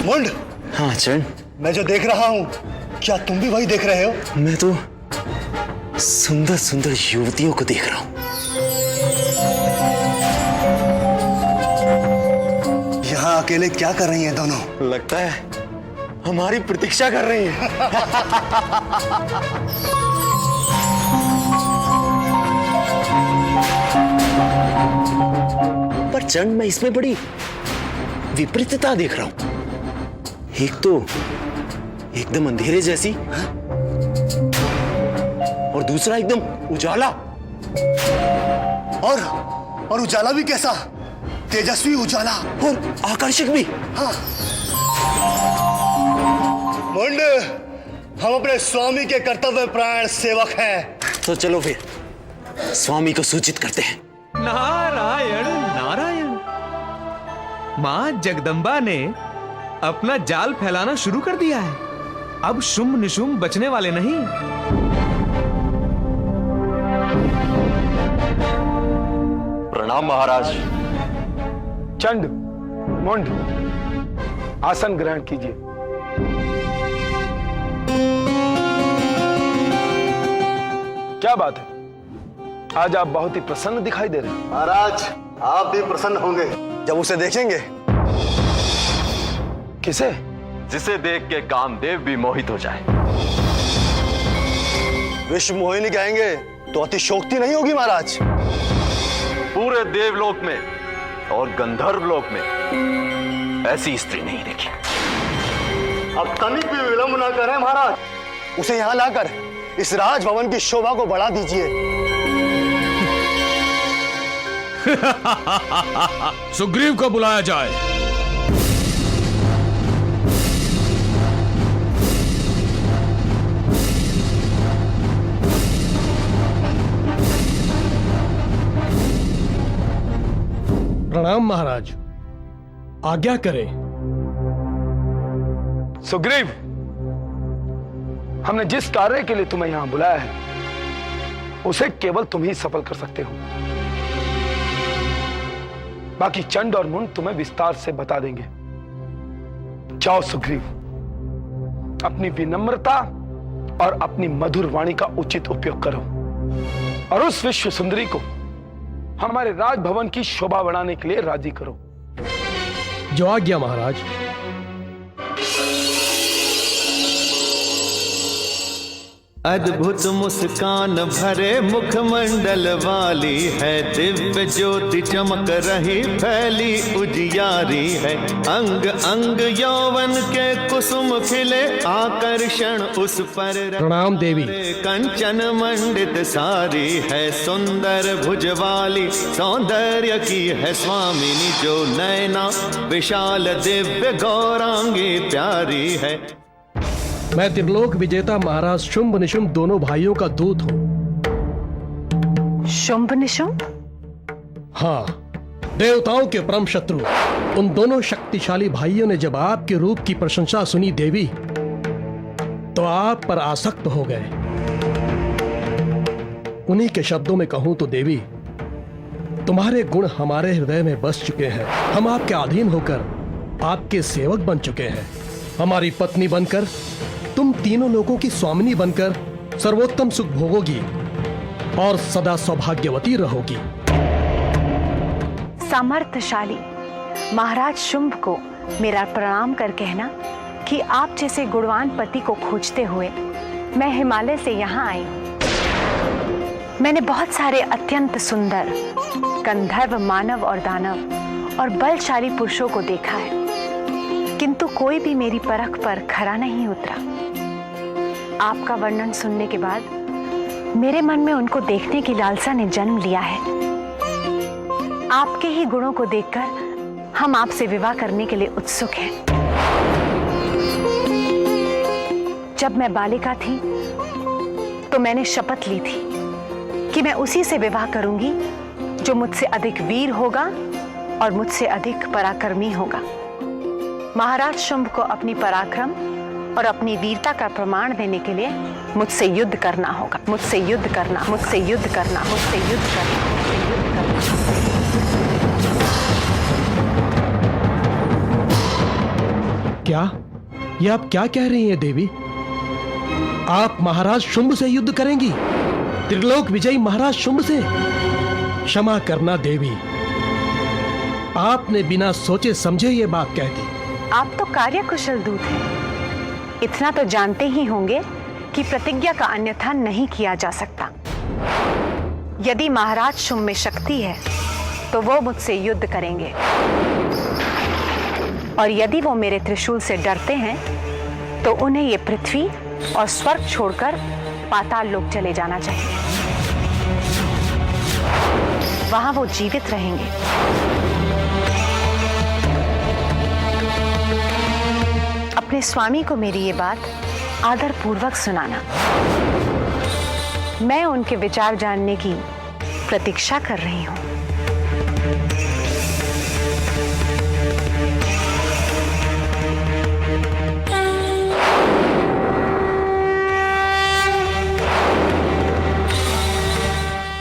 मुंड, हाँ चरण। मैं जो देख रहा हूं, क्या तुम भी वही देख रहे हो? मैं तो सुंदर सुंदर युवतियों को देख रहा हूं। यहाँ अकेले क्या कर रही हैं दोनों? लगता है हमारी प्रतीक्षा कर रही हैं। पर चरण, मैं इसमें बड़ी विपरीतता देख रहा हूं। एक तो एकदम अंधेरे जैसी और दूसरा एकदम उजाला। और उजाला भी कैसा? तेजस्वी उजाला और आकर्षक भी। हाँ। मुंड, हम अपने स्वामी के कर्तव्य प्राण सेवक हैं। तो चलो फिर स्वामी को सूचित करते हैं। नारायण नारायण। मां जगदम्बा ने अपना जाल फैलाना शुरू कर दिया है। अब शुंभ निशुंभ बचने वाले नहीं। प्रणाम महाराज। चंड, मुंड, आसन ग्रहण कीजिए। क्या बात है, आज आप बहुत ही प्रसन्न दिखाई दे रहे हैं। महाराज, आप भी प्रसन्न होंगे जब उसे देखेंगे। किसे? जिसे देख के कामदेव भी मोहित हो जाए। विश्व मोहिनी कहेंगे तो अतिशोक्ति नहीं होगी महाराज। पूरे देवलोक में और गंधर्व लोक में ऐसी स्त्री नहीं देखी। अब तनिक भी विलंब ना करें महाराज, उसे यहाँ लाकर इस राजभवन की शोभा को बढ़ा दीजिए। सुग्रीव को बुलाया जाए। प्रणाम महाराज, आज्ञा करें। सुग्रीव, हमने जिस कार्य के लिए तुम्हें यहां बुलाया है उसे केवल तुम ही सफल कर सकते हो। बाकी चंड और मुंड तुम्हें विस्तार से बता देंगे। जाओ सुग्रीव, अपनी विनम्रता और अपनी मधुर वाणी का उचित उपयोग करो और उस विश्व सुंदरी को हमारे राजभवन की शोभा बढ़ाने के लिए राजी करो। जो आज्ञा महाराज। अद्भुत मुस्कान भरे मुखमंडल वाली है, दिव्य ज्योति चमक रही फैली उजियारी है। अंग अंग यौवन के कुसुम खिले, आकर्षण उस पर प्रणाम देवी। कंचन मंडित सारी है, सुंदर भुज वाली सौंदर्य की है स्वामिनी जो नैना विशाल दिव्य गौरांगी प्यारी है। मैं त्रिलोक विजेता महाराज शुंभ निशुंभ दोनों भाइयों का दूत हूं। शुंभ निशुंभ? हाँ, देवताओं के परम शत्रु। उन दोनों शक्तिशाली भाइयों ने जब आपके रूप की प्रशंसा सुनी देवी, तो आप पर आसक्त हो गए। उन्हीं के शब्दों में कहूं तो देवी, तुम्हारे गुण हमारे हृदय में बस चुके हैं। हम आपके अधीन होकर आपके सेवक बन चुके हैं। हमारी पत्नी बनकर तुम तीनों लोगों की स्वामिनी बनकर सर्वोत्तम सुख भोगोगी और सदा सौभाग्यवती रहोगी। सामर्थ्यशाली महाराज शुंभ को मेरा प्रणाम कर कहना कि आप जैसे गुणवान पति को खोजते हुए मैं हिमालय से यहाँ आई हूँ। मैंने बहुत सारे अत्यंत सुंदर गंधर्व, मानव और दानव और बलशाली पुरुषों को देखा है, किंतु कोई भी मेरी परख पर खरा नहीं उतरा। आपका वर्णन सुनने के बाद मेरे मन में उनको देखने की लालसा ने जन्म लिया है। आपके ही गुणों को देखकर हम आपसे विवाह करने के लिए उत्सुक हैं। जब मैं बालिका थी तो मैंने शपथ ली थी कि मैं उसी से विवाह करूंगी जो मुझसे अधिक वीर होगा और मुझसे अधिक पराक्रमी होगा। महाराज शुंभ को अपनी पराक्रम और अपनी वीरता का प्रमाण देने के लिए मुझसे युद्ध करना होगा। मुझसे युद्ध करना, मुझसे युद्ध करना, मुझसे युद्ध करना, मुझसे युद्ध करना। क्या? ये आप क्या कह रही हैं देवी? आप महाराज शुंभ से युद्ध करेंगी? त्रिलोक विजयी महाराज शुंभ से? क्षमा करना देवी, आपने बिना सोचे समझे ये बात कह दी। आप तो कार्यकुशल दूत हैं। इतना तो जानते ही होंगे कि प्रतिज्ञा का अन्यथा नहीं किया जा सकता। यदि महाराज शुंभ में शक्ति है तो वो मुझसे युद्ध करेंगे, और यदि वो मेरे त्रिशूल से डरते हैं तो उन्हें ये पृथ्वी और स्वर्ग छोड़कर पाताल लोक चले जाना चाहिए। वहां वो जीवित रहेंगे। अपने स्वामी को मेरी ये बात आदरपूर्वक सुनाना। मैं उनके विचार जानने की प्रतीक्षा कर रही हूं।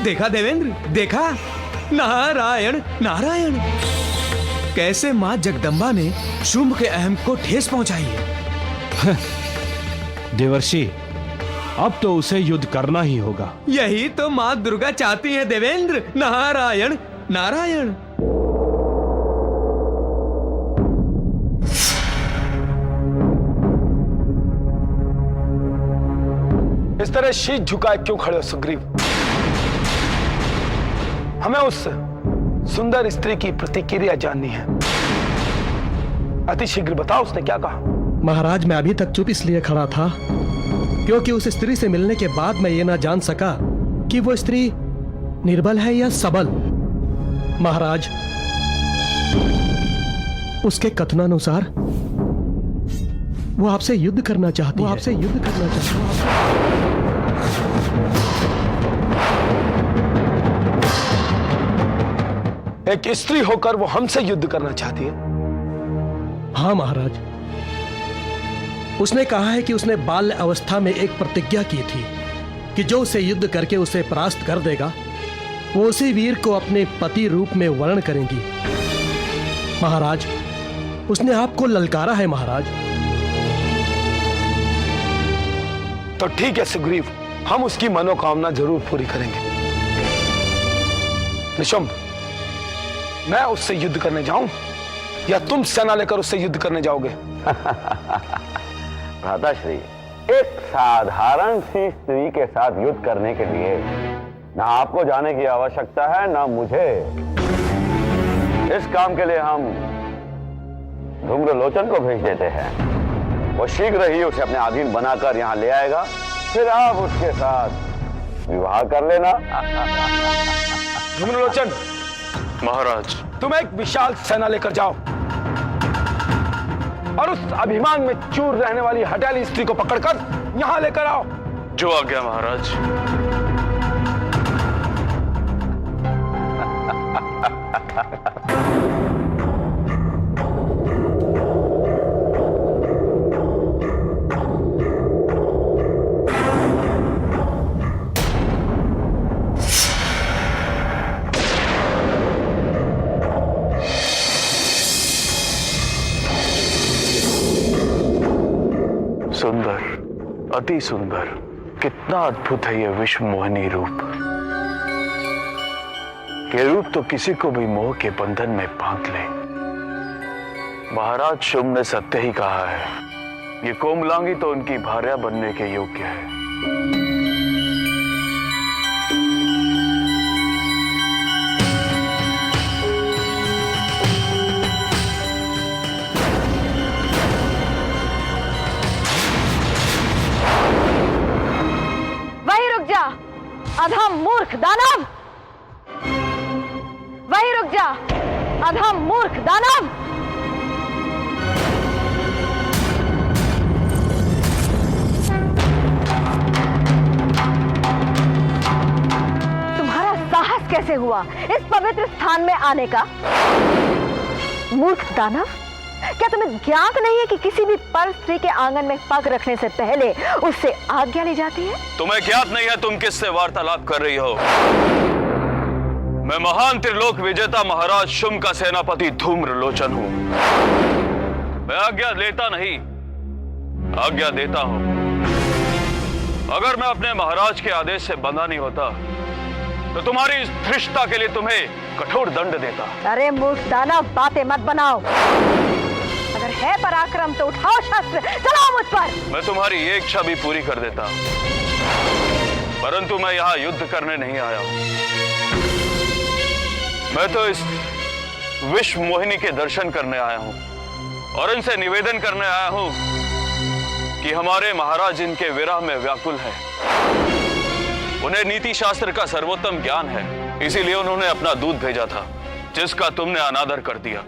देखा देवेंद्र, देखा? नारायण नारायण, कैसे मां जगदम्बा ने शुंभ के अहम को ठेस पहुंचाई है। देवर्षि, अब तो उसे युद्ध करना ही होगा। यही तो मां दुर्गा चाहती है देवेंद्र। नारायण नारायण। इस तरह शीश झुकाए क्यों खड़े हो सुग्रीव? हमें उस सुंदर स्त्री की प्रतिक्रिया जाननी है। अति शीघ्र बताओ, उसने क्या कहा? महाराज, मैं अभी तक चुप इसलिए खड़ा था क्योंकि उस स्त्री से मिलने के बाद मैं ये ना जान सका कि वो स्त्री निर्बल है या सबल। महाराज, उसके कथनानुसार वो आपसे युद्ध करना चाहती है। आपसे युद्ध करना चाहती है। एक स्त्री होकर वो हमसे युद्ध करना चाहती है? हाँ महाराज, उसने कहा है कि उसने बाल्य अवस्था में एक प्रतिज्ञा की थी कि जो उसे युद्ध करके उसे परास्त कर देगा वो उसी वीर को अपने पति रूप में वर्ण करेंगी। महाराज, उसने आपको ललकारा है महाराज। तो ठीक है सुग्रीव, हम उसकी मनोकामना जरूर पूरी करेंगे। निशुंभ, मैं उससे युद्ध करने जाऊं या तुम सेना लेकर उससे युद्ध करने जाओगे? भ्राताश्री, एक साधारण सी स्त्री के साथ युद्ध करने के लिए ना आपको जाने की आवश्यकता है ना मुझे। इस काम के लिए हम धूम्रलोचन को भेज देते हैं। वो शीघ्र ही उसे अपने अधीन बनाकर यहां ले आएगा, फिर आप उसके साथ विवाह कर लेना। धूम्रलोचन महाराज, तुम एक विशाल सेना लेकर जाओ और उस अभिमान में चूर रहने वाली हठैली स्त्री को पकड़कर यहां लेकर आओ। जो आज्ञा महाराज। सुंदर, अति सुंदर, कितना अद्भुत है यह विश्व मोहिनी रूप। ये रूप तो किसी को भी मोह के बंधन में बांध ले। महाराज शुंभ ने सत्य ही कहा है, ये कोमलांगी तो उनकी भार्या बनने के योग्य है। अधम मूर्ख दानव, वहीं रुक जा। अधम मूर्ख दानव, तुम्हारा साहस कैसे हुआ इस पवित्र स्थान में आने का? मूर्ख दानव, क्या तुम्हें ज्ञात नहीं है कि किसी भी पर स्त्री के आंगन में पग रखने से पहले उससे आज्ञा ली जाती है? तुम्हें ज्ञात नहीं है तुम किससे वार्तालाप कर रही हो? मैं महान त्रिलोक विजेता महाराज शुंभ का सेनापति धूम्रलोचन हूं। मैं आज्ञा लेता नहीं, आज्ञा देता हूं। अगर मैं अपने महाराज के आदेश से बंधा नहीं होता तो तुम्हारी इस धृष्टता के लिए तुम्हें कठोर दंड देता। अरे मूर्ख दानव, बातें मत बनाओ। अगर है पराक्रम तो उठाओ शस्त्र, चलाओ मुझ पर। मैं तुम्हारी ये इच्छा भी पूरी कर देता, परंतु मैं यहां युद्ध करने नहीं आया हूं। मैं तो इस विश्व मोहिनी के दर्शन करने आया हूं और इनसे निवेदन करने आया हूं कि हमारे महाराज इनके विरह में व्याकुल हैं। उन्हें नीति शास्त्र का सर्वोत्तम ज्ञान है, इसीलिए उन्होंने अपना दूत भेजा था, जिसका तुमने अनादर कर दिया।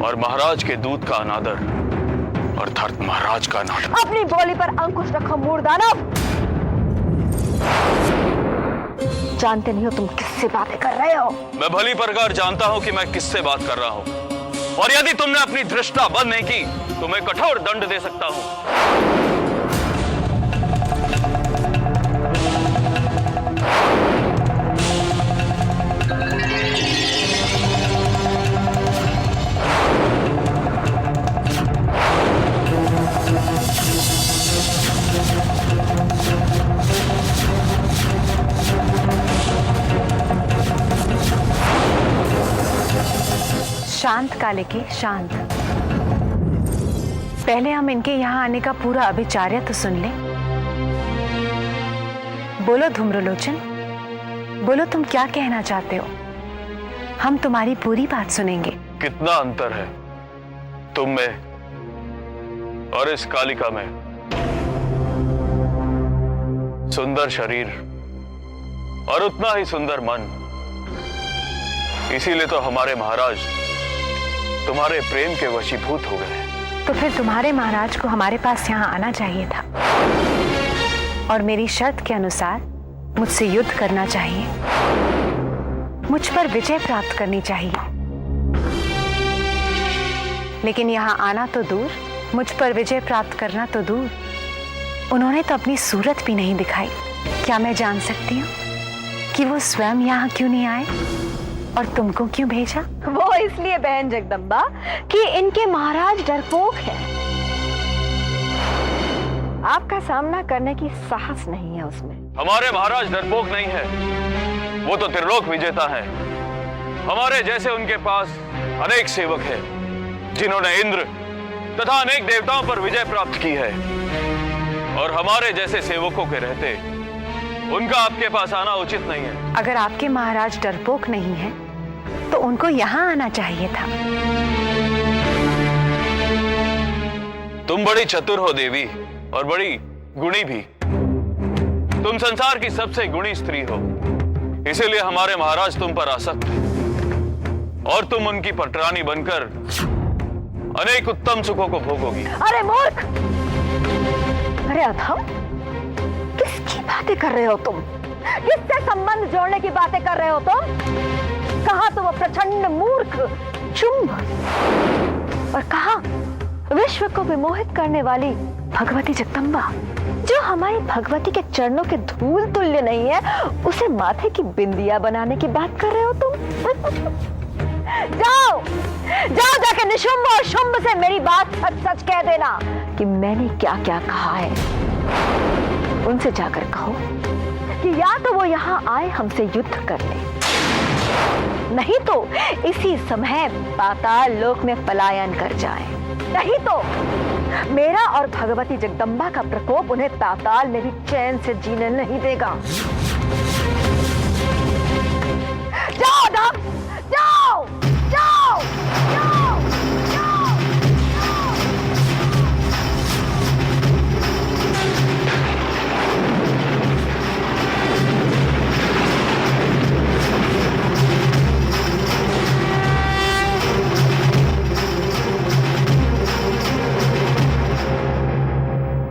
और महाराज के दूत का अनादर अर्थात महाराज का अनादर। अपनी बोली पर अंकुश रखो मूर्दानव। जानते नहीं हो तुम किससे बातें कर रहे हो। मैं भली प्रकार जानता हूं कि मैं किससे बात कर रहा हूं, और यदि तुमने अपनी धृष्टता बंद नहीं की तो मैं कठोर दंड दे सकता हूं। शांत कालिके, शांत। पहले हम इनके यहाँ आने का पूरा अभिचार्य तो सुन ले। बोलो धूम्रलोचन, बोलो तुम क्या कहना चाहते हो। हम तुम्हारी पूरी बात सुनेंगे। कितना अंतर है तुम में और इस कालिका में। सुंदर शरीर और उतना ही सुंदर मन। इसीलिए तो हमारे महाराज तुम्हारे प्रेम के वशीभूत हो गए। तो फिर तुम्हारे महाराज को हमारे पास यहाँ आना चाहिए था और मेरी शर्त के अनुसार मुझसे युद्ध करना चाहिए, मुझ पर विजय प्राप्त करनी चाहिए। लेकिन यहाँ आना तो दूर, मुझ पर विजय प्राप्त करना तो दूर, उन्होंने तो अपनी सूरत भी नहीं दिखाई। क्या मैं जान सकती हूँ कि वो स्वयं यहाँ क्यों नहीं आए और तुमको क्यों भेजा? वो इसलिए बहन जगदम्बा कि इनके महाराज डरपोक हैं। आपका सामना करने की साहस नहीं है उसमें। हमारे महाराज डरपोक नहीं है, वो तो त्रिलोक विजेता है। हमारे जैसे उनके पास अनेक सेवक हैं, जिन्होंने इंद्र तथा अनेक देवताओं पर विजय प्राप्त की है। और हमारे जैसे सेवकों के रहते उनका आपके पास आना उचित नहीं है। अगर आपके महाराज डरपोक नहीं है तो उनको यहाँ आना चाहिए था। तुम बड़ी चतुर हो देवी और बड़ी गुणी भी। तुम संसार की सबसे गुणी स्त्री हो, इसीलिए हमारे महाराज तुम पर आसक्त हैं और तुम उनकी पटरानी बनकर अनेक उत्तम सुखों को भोगोगी। अरे मूर्ख! अरे अधम, किसकी बातें कर रहे हो तुम? किससे संबंध जोड़ने की बातें कर रहे हो तुम? कहा तो वो प्रचंड मूर्ख शुंभ, और कहा विश्व को विमोहित करने वाली भगवती जगदम्बा, जो हमारी भगवती के चरणों के धूल तुल्य नहीं है, उसे माथे की बिंदिया बनाने की बात कर रहे हो तुम। जाओ जाओ, जाके निशुंभ और शुंभ से मेरी बात सच सच कह देना कि मैंने क्या क्या कहा है। उनसे जाकर कहो कि या तो वो यहाँ आए हमसे युद्ध कर ले, नहीं तो इसी समय पाताल लोक में पलायन कर जाए, नहीं तो मेरा और भगवती जगदम्बा का प्रकोप उन्हें पाताल में भी चैन से जीने नहीं देगा। जाओ दाम, जाओ जाओ जाओ जाओ।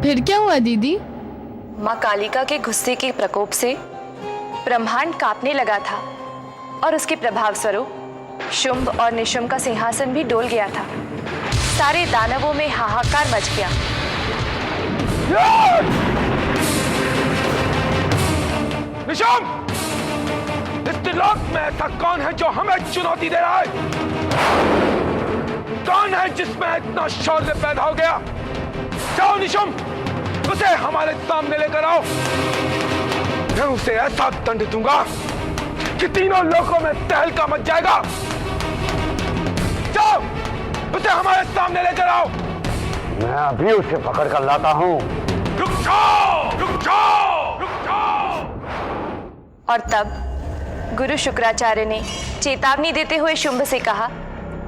फिर क्या हुआ दीदी? माँ कालिका के गुस्से के प्रकोप से ब्रह्मांड कांपने लगा था और उसके प्रभाव स्वरूप शुंभ और निशुंभ का सिंहासन भी डोल गया था। सारे दानवों में हाहाकार मच गया। निशुंभ! इस त्रिलोक में ऐसा कौन है जो हमें चुनौती दे रहा है? कौन है जिसमें इतना शौर्य पैदा हो गया? जाओ निशुम, उसे हमारे सामने लेकर आओ। मैं उसे ऐसा दंड दूंगा कि तीनों लोकों में तहलका मच जाएगा। जाओ, उसे हमारे सामने लेकर आओ। मैं अभी उसे पकड़ कर लाता हूँ। रुक जाओ, रुक जाओ, रुक जाओ। और तब गुरु शुक्राचार्य ने चेतावनी देते हुए शुंभ से कहा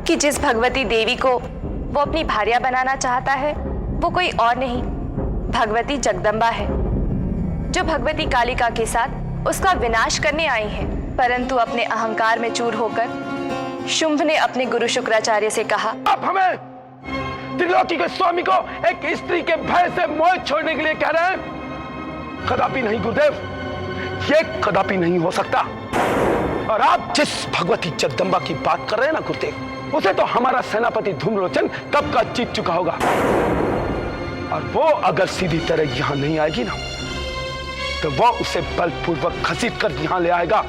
कि जिस भगवती देवी को वो अपनी भार्या बनाना चाहता है वो कोई और नहीं, भगवती जगदम्बा है, जो भगवती कालिका के साथ उसका विनाश करने आई है। परंतु अपने अहंकार में चूर होकर शुंभ ने अपने गुरु शुक्राचार्य से कहा, आप हमें त्रिलोकी के स्वामी को एक स्त्री के भय से मोह छोड़ने के लिए कह रहे हैं? कदापि नहीं गुरुदेव, ये कदापि नहीं हो सकता। और आप जिस भगवती जगदम्बा की बात कर रहे हैं ना गुरुदेव, उसे तो हमारा सेनापति धूम्रलोचन कब का जीत चुका होगा। और वो अगर सीधी तरह यहां नहीं आएगी ना, तो वो उसे बलपूर्वक घसीट कर यहां ले आएगा।